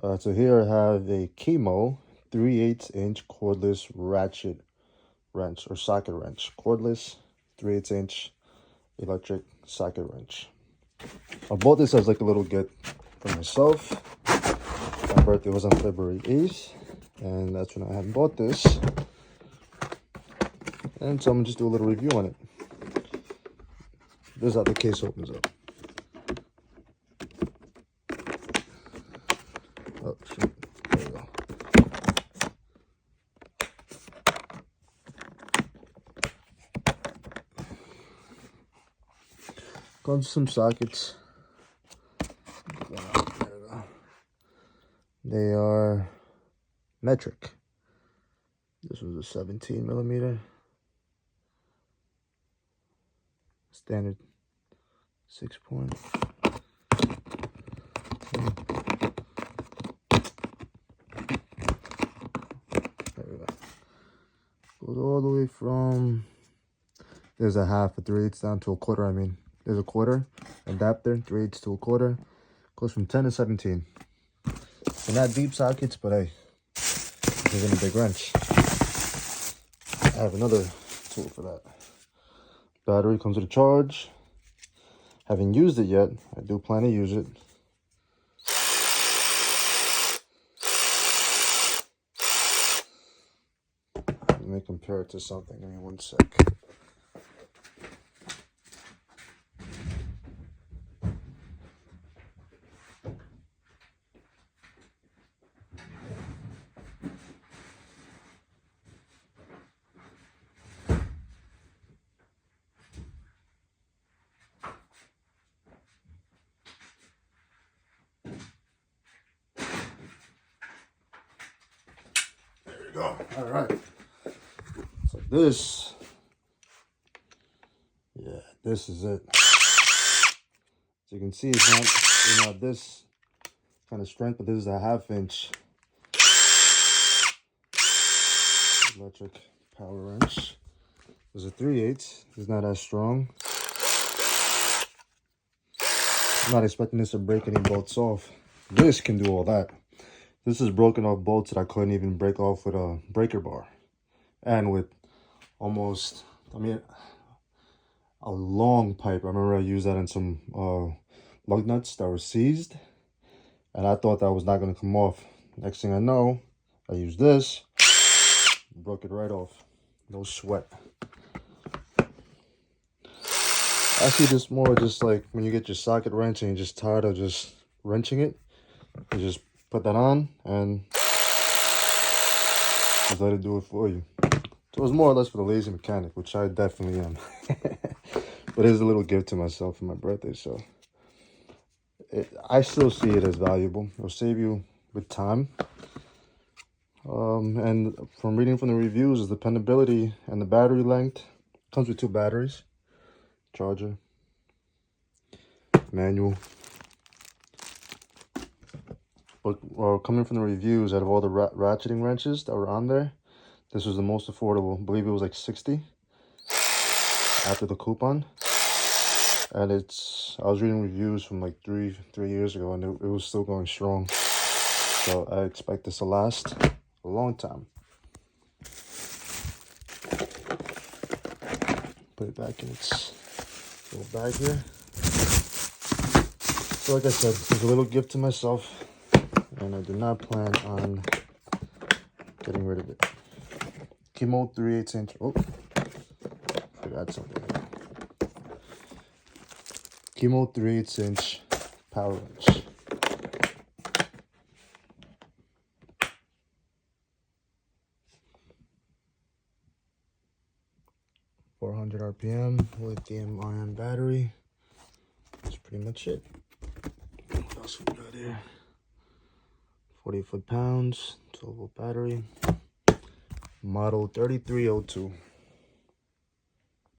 So here I have a Kimo 3/8" cordless ratchet wrench or socket wrench. Cordless 3/8" electric socket wrench. I bought this as like a little gift for myself. My birthday was on February 8th, and that's when I had bought this. And so I'm gonna just do a little review on it. This is how the case opens up. Oh shit, there we go. Comes with some sockets. There we go. They are metric. This was a 17mm. Standard 6-point. There we go. Goes all the way from, there's a half, a 3/8 down to a quarter. I mean, there's a quarter adapter, 3/8 to a quarter. Goes from 10 to 17. They're not deep sockets, but hey, this isn't a big wrench. I have another tool for that. Battery comes with a charge. Haven't used it yet. I do plan to use it. Let me compare it to something. Give me one sec. Go. All right. So this, yeah, this is it. So you can see it's not this kind of strength, but this is a 1/2" electric power wrench. There's a 3/8. It's not as strong. I'm not expecting this to break any bolts off. This can do all that. This is broken off bolts that I couldn't even break off with a breaker bar. And with almost, I mean, a long pipe. I remember I used that in some lug nuts that were seized. And I thought that was not going to come off. Next thing I know, I used this. Broke it right off. No sweat. I see this more just like when you get your socket wrench and you're just tired of just wrenching it. You just put that on and just let it do it for you. So it's more or less for the lazy mechanic, which I definitely am. But it's a little gift to myself for my birthday, so I still see it as valuable. It'll save you with time. And from reading from the reviews, is dependability and the battery length. Comes with 2 batteries, charger, manual. But coming from the reviews, out of all the ratcheting wrenches that were on there, this was the most affordable. I believe it was like 60 after the coupon. And I was reading reviews from like three years ago, and it was still going strong. So I expect this to last a long time. Put it back in its little bag here. So like I said, it's a little gift to myself, and I do not plan on getting rid of it. Kimo 3/8". Oh, forgot something. Kimo 3/8" power wrench. .400 RPM, lithium-ion battery. That's pretty much it. What else we got here? 40 foot-pounds, 12-volt battery. Model 3302.